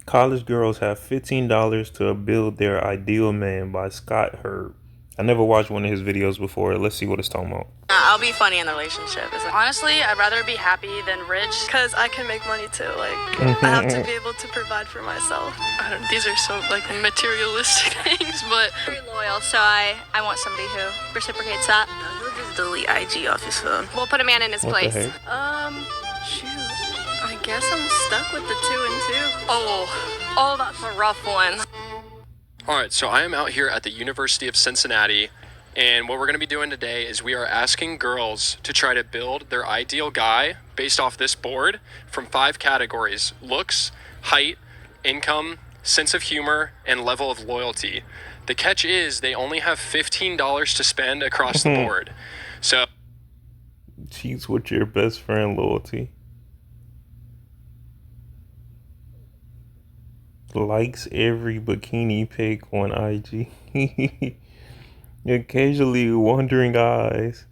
College girls have $15 to build their ideal man by Scott Herb. I never watched one of his videos before. Let's see what it's talking about. I'll be funny in the relationship. Honestly, I'd rather be happy than rich. Because I can make money too. Like, I have to be able to provide for myself. These are so, like, materialistic things, but... Very loyal, so I want somebody who reciprocates that. He'll just delete IG off his phone. We'll put a man in his What the place. heck? Shoot. I guess I'm stuck with the 2 and 2. Oh, that's a rough one. All right, so I am out here at the University of Cincinnati, and what we're going to be doing today is we are asking girls to try to build their ideal guy based off this board from 5 categories: looks, height, income, sense of humor, and level of loyalty. The catch is they only have $15 to spend across the board. So Cheats with your best friend loyalty. Likes every bikini pic on IG. Occasionally wandering eyes.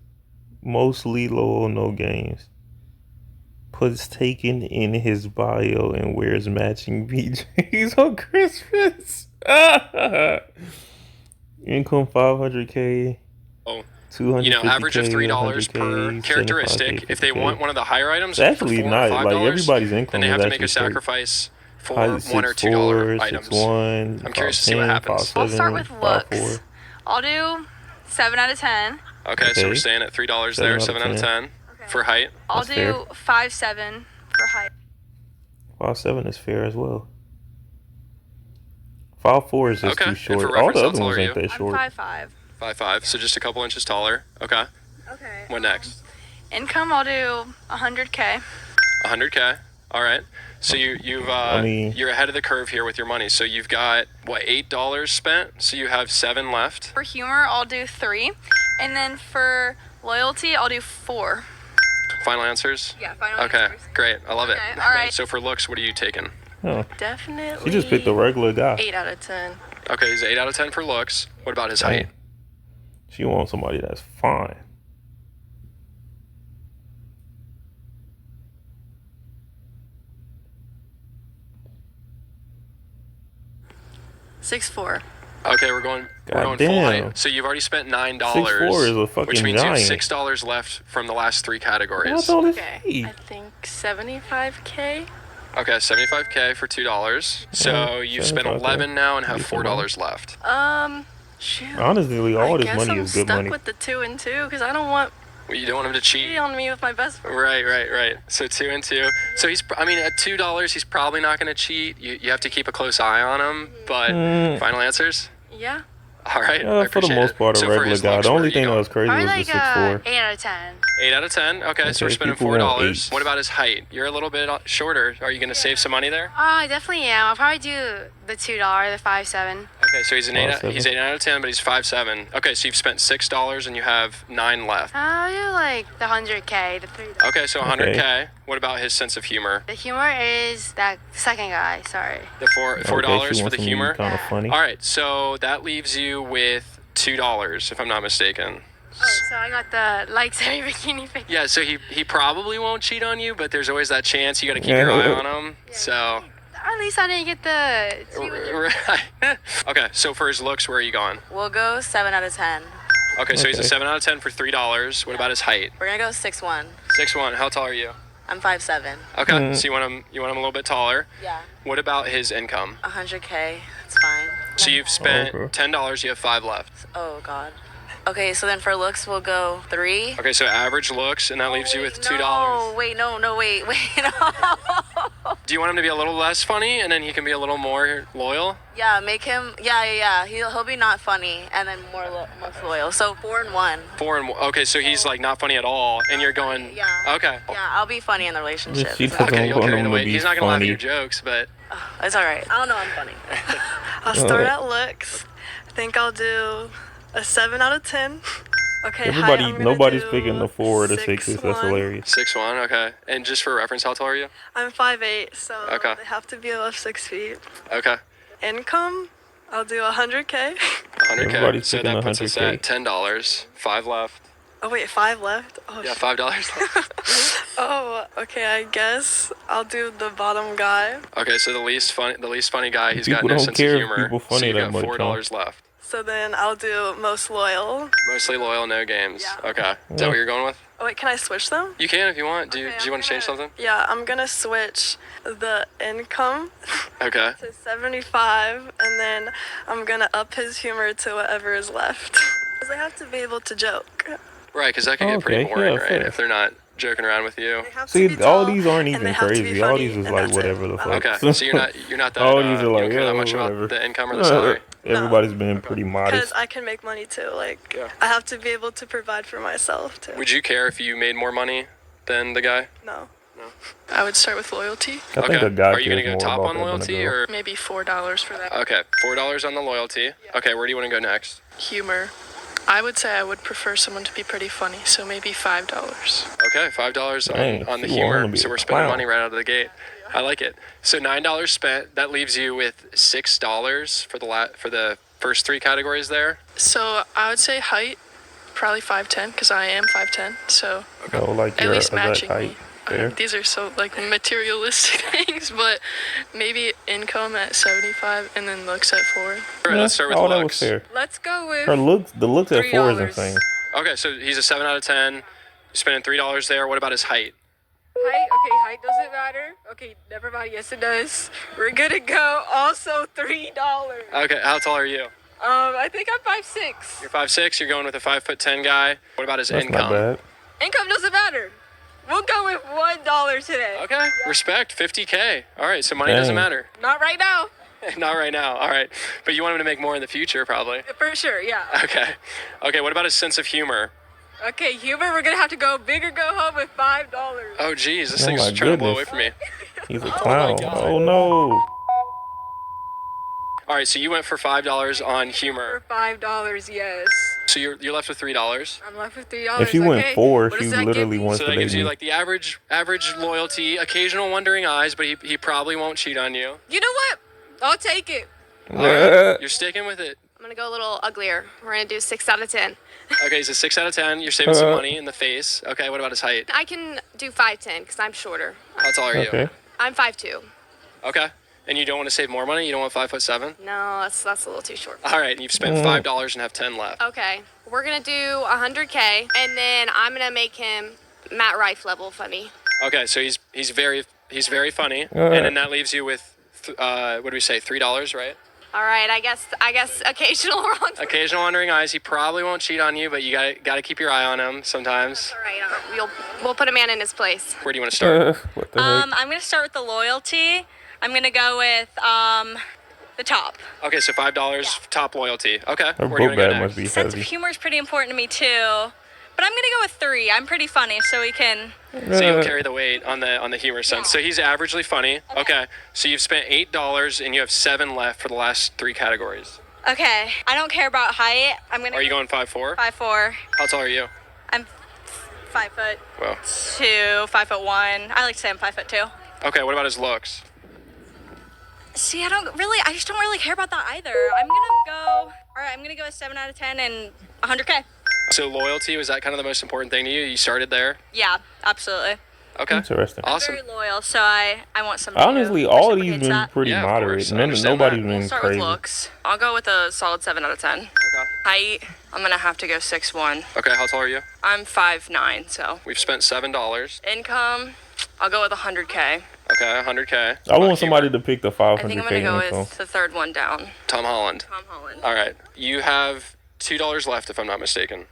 Mostly loyal, no games. Puts taken in his bio and wears matching BJs on Christmas. Income 500K. Oh. 250K, Average of $3 per 100K, characteristic. 75K, If they want one of the higher items, it's actually for $4 not or $5, like everybody's income. then they have is to make a actually straight. sacrifice for Height, $1 or 6'4", $2 items. 6'1", I'm curious to see what 5'10", happens. 5'7", I'll start with 5'4". looks. I'll do 7 out of 10. Okay, so we're Okay. staying at $3 there, 7 out of 10 for height. I'll That's do 5'7" for height. 5'7" is fair as well. 5'4" is just Okay, too and short. for All reference, the how other tall ones are ain't you? that I'm short. 5'5". 5'5", so just a couple inches taller. Okay, Okay. what next? Income, I'll do 100K. 100K. All right. So you've you're ahead of the curve here with your money. So you've got what, $8 spent. So you have 7 left. For humor, I'll do 3. And then for loyalty, I'll do 4. Final answers. Yeah, final Okay, answers. great. I love Okay, it. all right. So for looks, what are you taking? Huh. Definitely. She just picked the regular guy. 8 out of 10. Okay, he's 8 out of 10 for looks. What about his height? She wants somebody that's fine. Six four. Okay, we're going full damn. height. So you've already spent $9. 6'4" is a fucking which means giant. you have $6 left from the last 3 categories. That's all this Okay. fee. I think 75K. Okay, 75K for $2. So you've spent 75K. 11 now and have Decent $4 left. Shoot. Honestly, all I this guess money I'm is good stuck money. with the 2 and 2 because I don't want Well, you don't want him to cheat. cheat on me with my best friend. Right. So 2 and 2. So at $2, he's probably not going to cheat. You have to keep a close eye on him. But final answers? Yeah. All right. I For the appreciate most it. part, a So for regular his guy. looks, The where only are you thing that going? was crazy Probably was like the 6'4". 8 out of 10. 8 out of 10. Okay, so we're Okay, spending people want $4. 8. What about his height? You're a little bit shorter. Are you going to save some money there? I definitely am. I'll probably do the $2, the 5'7". Okay, so he's 8 out of 10, but he's 5'7". Okay, so you've spent $6 and you have 9 left. I'll do like the 100K, the $3. Okay, so 100K. What about his sense of humor? The humor is that second guy. Sorry. The $4 for the humor. Kind of funny. All right, so that leaves you with $2, if I'm not mistaken. Oh, so I got the likes every bikini pic. Yeah, so he probably won't cheat on you, but there's always that chance. You got to keep your eye on him. So. At least I didn't get the. Right. Okay, so for his looks, where are you going? We'll go 7 out of 10. Okay, so he's a Okay. 7 out of 10 for $3. What about his height? We're gonna go 6'1". 6'1". How tall are you? I'm 5'7". Okay, so you want him a little bit taller. Yeah. What about his income? 100K. That's fine. So you've spent Okay. $10. You have 5 left. Oh God. Okay, so then for looks we'll go 3. Okay, so average looks, and that leaves you with $2. No, wait, no, wait, no. Do you want him to be a little less funny, and then he can be a little more loyal? Yeah, make him. Yeah. He'll be not funny and then most loyal. So 4 and 1. 4 and okay, so he's like not funny at all, and you're going. Yeah. Okay. Yeah, I'll be funny in the relationship. She It's doesn't Okay, you'll want carry him the to weight. be He's not gonna laugh at funny. your jokes, but all right. I don't know. I'm funny. I'll start at looks. I think I'll do a 7 out of 10. Okay, height, I'm gonna Nobody's do picking the 4 or the 6s. That's 6'1". hilarious. 6'1", okay. And just for reference, how tall are you? I'm 5'8", so Okay. they have to be above 6 feet. Okay. Income, I'll do 100K. 100K. Everybody's So picking that puts us 100K. at $10. 5 left. Oh wait, 5 left. Oh, Yeah, shit. $5 left. Oh, okay, I guess I'll do the bottom guy. Okay, so the least funny guy. He's got People no don't sense care of if humor. people So funny you that got much, huh? $4 left. So then I'll do most loyal. Mostly loyal, no games. Yeah. Okay. Is that what you're going with? Oh, wait, can I switch them? You can if you want. Do Okay, you want to change something? Yeah, I'm gonna switch the income Okay. to 75, and then I'm gonna up his humor to whatever is left. Because I have to be able to joke. Right, because that could get pretty Okay, boring, yeah, right? fair. If they're not joking around with you. They have to See, be all tall, these aren't and even they have to be crazy. All funny, these is and like that's whatever it. the fuck. Okay, so you're not that All these are you like, don't care yeah, that much whatever. about the income or the salary. Everybody's been pretty modest. Because I can make money too. Like, Yeah. I have to be able to provide for myself too. Would you care if you made more money than the guy? No. I would start with loyalty. I think Okay. a guy Are you gonna cares go more top about on that than a loyalty girl. or? Maybe $4 for that. Okay, $4 on the loyalty. Okay, where do you want to go next? Humor. I would say I would prefer someone to be pretty funny, so maybe $5. Okay, $5 Dang, on the she wanted to humor. be So a we're spending clown. money right out of the gate. I like it. So $9 spent. That leaves you with $6 for the first three categories there. So I would say height, probably 5'10", because I am 5'10", so So like at your least exact matching height me. there. These are so like materialistic things, but maybe income at 75 and then looks at 4. All right, let's start with oh, that was looks. fair. Let's go with Her looks, the looks at 4 is $3. insane. Okay, so he's a 7 out of 10. You're spending $3 there. What about his height? height. Okay, height doesn't matter. Okay, never mind. Yes, it does. We're good to go. Also $3. Okay, how tall are you? I think I'm 5'6". You're 5'6". You're going with a 5'10" guy. What about his That's income? not bad. Income doesn't matter. We'll go with $1 today. Okay, respect. 50K. All right, so money doesn't Dang. matter. Not right now. Not right now. All right, but you want him to make more in the future, probably. For sure, yeah. Okay. Okay. What about his sense of humor? Okay, humor, we're gonna have to go big or go home with $5. Oh, geez, this Oh thing's my trying to blow away goodness. from me. He's a clown. God. Oh no. All right, so you went for $5 on For humor. $5, yes. So you're left with $3. I'm left with $3. If she went okay. 4, What she does that literally give me? wants So to that gives you baby. like the average loyalty, occasional wondering eyes, but he probably won't cheat on you. You know what? I'll take it. All right, you're sticking with it. I'm gonna go a little uglier. We're gonna do 6 out of 10. Okay, he's a 6 out of 10. You're saving some money in the face. Okay, what about his height? I can do 5'10" because I'm shorter. How tall are you? Okay. I'm 5'2". Okay. And you don't want to save more money? You don't want 5'7"? No, that's a little too short. All right, and you've spent $5 and have 10 left. Okay, we're gonna do 100K, and then I'm gonna make him Matt Rife level funny. Okay, so he's very funny, and then that leaves you with what do we say, $3, right? All right, I guess occasional wrong. Occasional wandering eyes. He probably won't cheat on you, but you got to keep your eye on him sometimes. All right, we'll put a man in his place. Where do you want to start? What the heck? I'm gonna start with the loyalty. I'm gonna go with the top. Okay, so $5 top loyalty. Okay, Her where do you book want to go bag must next? be Sense of heavy. humor is pretty important to me too. But I'm gonna go with 3. I'm pretty funny, so we can. So you'll carry the weight on the humor sense. So he's averagely funny. Okay, so you've spent $8 and you have 7 left for the last 3 categories. Okay, I don't care about height. I'm gonna. Are you going 5'4"? 5'4"? How tall are you? I'm 5'2", Well, 5'1". I like to say I'm 5'2". okay. What about his looks? See, I just don't really care about that either. I'm gonna go with 7 out of 10 and 100K. So loyalty, was that kind of the most important thing to you? You started there. Yeah, absolutely. Okay. Interesting. Awesome. Very loyal, so I want somebody Honestly, who all these reciprocates been that. pretty Yeah, of moderate. course, I None, understand nobody's that. been We'll start crazy. with looks. I'll go with a solid 7 out of 10. Okay. Height, I'm gonna have to go 6'1". Okay. How tall are you? I'm 5'9", so. We've spent $7. Income, I'll go with 100K. Okay, 100K. I want somebody to pick the I 500K think I'm gonna go info. with the third one down. Tom Holland. Tom Holland. All right. You have $2 left, if I'm not mistaken.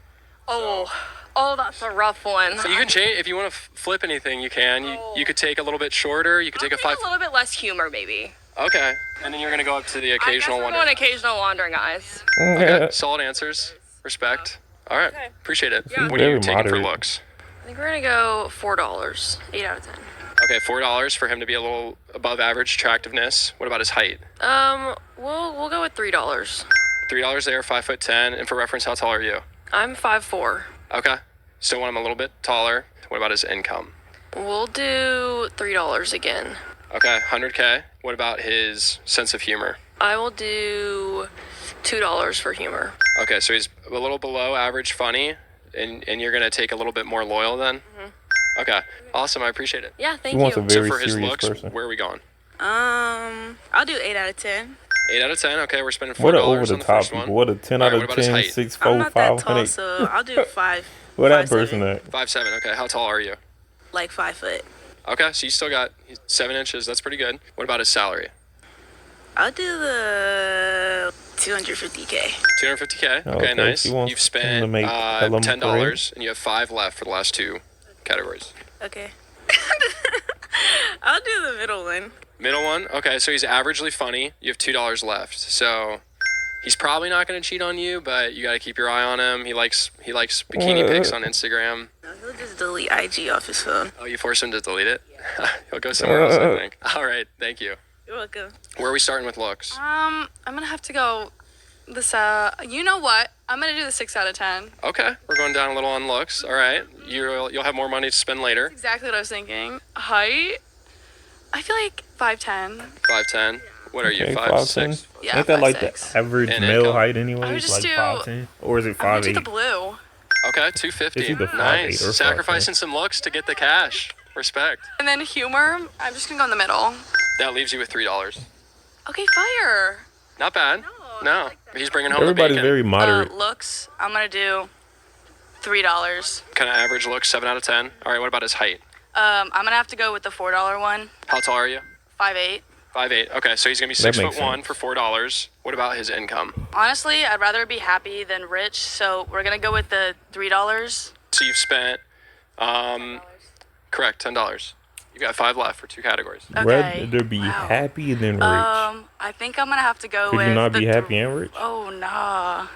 Oh, that's a rough one. You can change if you want to flip anything. You can. You could take a little bit shorter. You could take a 5. a little bit less humor, maybe. Okay. And then you're gonna go up to the occasional I guess one. we're going occasional wandering eyes. Okay. Solid answers. Respect. All right. Appreciate it. What are Very you taking for moderate. looks? I think we're gonna go $4. 8 out of 10. Okay, $4 for him to be a little above average attractiveness. What about his height? We'll go with $3. $3 there, 5'10", and for reference, how tall are you? I'm 5'4". Okay. Still want him a little bit taller. What about his income? We'll do $3 again. Okay, 100K. What about his sense of humor? I will do $2 for humor. Okay, so he's a little below average funny, and you're gonna take a little bit more loyal then? Okay, awesome. I appreciate it. Yeah, He thank wants a you. So very for his serious looks, person. where are we going? I'll do 8 out of 10. 8 out of 10. Okay, we're spending What a $4 over on the the first top one. people. What a 10 All out right, what of about his 10, height? 6'4", I'm not that tall, 500. so I'll do 5. What that 5'7". person at? 5'7". Okay, how tall are you? Like 5 foot. Okay, so you still got 7 inches. That's pretty good. What about his salary? I'll do the 250K. 250K. Okay, Okay, nice. she wants You've him spent to make hella $10, bread. and you have 5 left for the last 2 categories. Okay. I'll do the middle one. Middle one. Okay, so he's averagely funny. You have $2 left. So he's probably not going to cheat on you, but you got to keep your eye on him. He likes bikini pics on Instagram. No, he'll just delete IG off his phone. Oh, you force him to delete it? He'll go somewhere else, I think. All right, thank you. You're welcome. Where are we starting with looks? I'm gonna have to go this. You know what? I'm gonna do the 6 out of 10. Okay, we're going down a little on looks. All right, you'll have more money to spend later. Exactly what I was thinking. Height. I feel like 5'10". 5'10". What are you? Okay, 5'6"? Yeah, Ain't that like 5'6". the average And male income. height I anyway? would just Like do- 5'10"? Or is it I'm gonna do the 5'8"? blue. Okay, 250. It's either 5'8" Nice. or 5'10". Sacrificing some looks to get the cash. Respect. And then humor. I'm just gonna go in the middle. That leaves you with $3. Okay, fire. Not bad. No, he's bringing home Everybody's the bacon. very moderate. Looks. I'm gonna do $3. Kind of average look, 7 out of 10. All right, what about his height? I'm gonna have to go with the $4 one. How tall are you? 5'8". 5'8". Okay, so he's gonna be That 6'1" makes sense. for $4. What about his income? Honestly, I'd rather be happy than rich, so we're gonna go with the $3. So you've spent, correct, $10. You got 5 left for 2 categories. Okay. Rather be Wow. happy than rich. I think I'm gonna have to go Could with. you not the be happy and rich? Oh nah.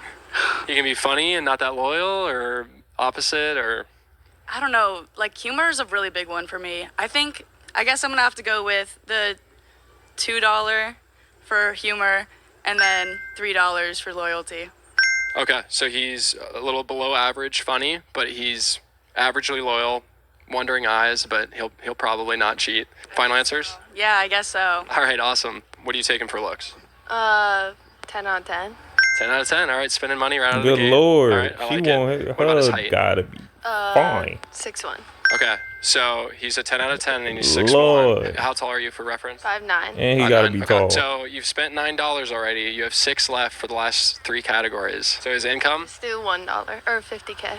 You can be funny and not that loyal, or opposite, or I don't know. Like humor is a really big one for me. I guess I'm gonna have to go with the $2 for humor, and then $3 for loyalty. okay. So he's a little below average funny, but he's averagely loyal, wandering eyes, but he'll probably not cheat. Final answers? Yeah, I guess so. All right, awesome. What are you taking for looks? 10 out of 10. 10 out of 10. All right, spending money right out of the Good gate. lord. All right, I She like want it. What about his her height? gotta be fine. 6'1". Okay, so he's a 10 out of 10 and he's 6'1". Lord. How tall are you for reference? 5'9". And he gotta 5'9". be Okay, tall. so you've spent $9 already. You have 6 left for the last 3 categories. So his income? Let's do $1 or 50K.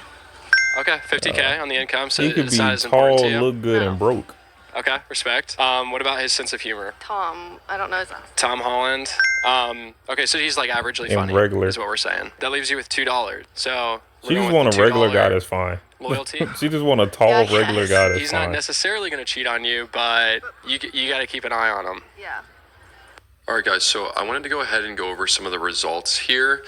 Okay, 50K on the income. So He could it's be not as important tall, to you. look good, and broke. Okay, respect. What about his sense of humor? Tom, I don't know his last. Tom Holland. Okay, so he's like averagely And funny. regular. Is what we're saying. That leaves you with $2. So we're She going just with want the a regular $2 guy that's fine. loyalty. She just want a tall, Yeah, I guess. regular guy that's He's fine. not necessarily going to cheat on you, but you got to keep an eye on him. Yeah. All right, guys, so I wanted to go ahead and go over some of the results here.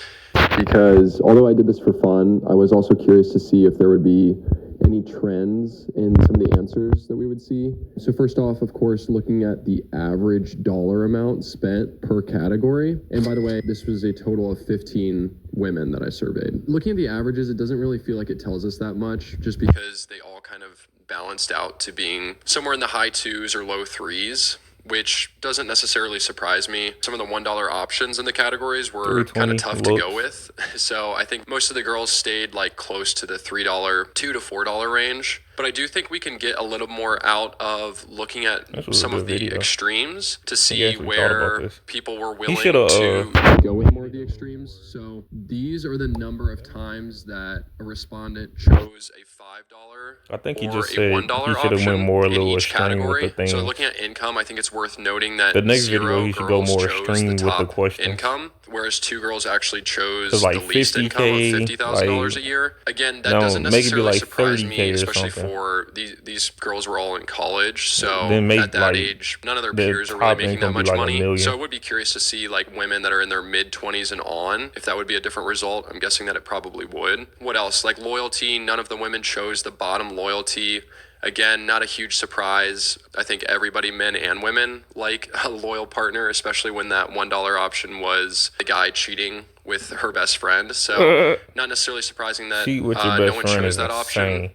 Because although I did this for fun, I was also curious to see if there would be any trends in some of the answers that we would see. So first off, of course, looking at the average dollar amount spent per category. And by the way, this was a total of 15 women that I surveyed. Looking at the averages, it doesn't really feel like it tells us that much, just because They all kind of balanced out to being somewhere in the high 2s or low 3s, which doesn't necessarily surprise me. Some of the $1 options in the categories were kind of 320 tough to looks. go with. So I think most of the girls stayed like close to the $3, $2 to $4 range. But I do think we can get a little more out of looking at This was a some of good the video. extremes to see actually thought about where this. people were willing shoulda, to go with more of the extremes. So these are the number of times that a respondent chose a $5 I think he or just a said $1 he shoulda option went more a in little each extreme with the category. thing. So looking at income, I think it's worth noting that The next 0 video, he should go girls more chose extreme with the top questions. income, whereas 2 girls actually chose 'Cause, like, the least income of 50K, $50,000 like, a year. Again, that no, doesn't make it be necessarily like surprise 30K me, or especially something. for these girls were all in college. So Then make, at that like, age, none of their the peers are really top making that income be much like $1 money. million. So I would be curious to see like women that are in their mid 20s and on, if that would be a different result. I'm guessing that it probably would. What else? Like loyalty, none of the women chose the bottom loyalty. Again, not a huge surprise. I think everybody, men and women, like a loyal partner, especially when that $1 option was the guy cheating with her best friend. So not necessarily surprising that Cheat with your no best one friend chose is that option. insane.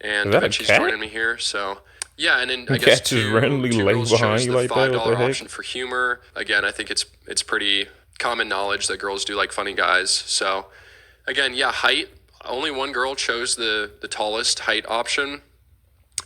And Is that a Vinci's cat? joining me here, so yeah. And then I The guess cat just two randomly laid girls behind chose you the like that? What $5 the heck? option for humor. Again, I think it's pretty common knowledge that girls do like funny guys. So again, yeah, height. Only one girl chose the tallest height option.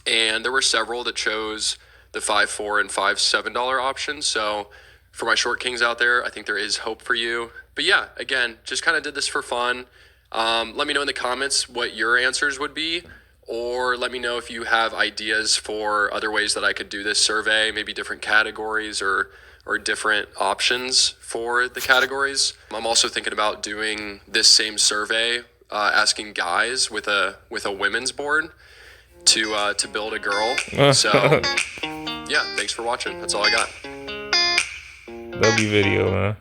and there were several that chose the $5, $4, and $5, $7 options. So for my short kings out there, I think there is hope for you. But yeah, again, just kind of did this for fun. Let me know in the comments what your answers would be, or let me know if you have ideas for other ways that I could do this survey, maybe different categories or different options for the categories. I'm also thinking about doing this same survey, asking guys with a women's board to build a girl. So yeah, thanks for watching. That's all I got. W video, man.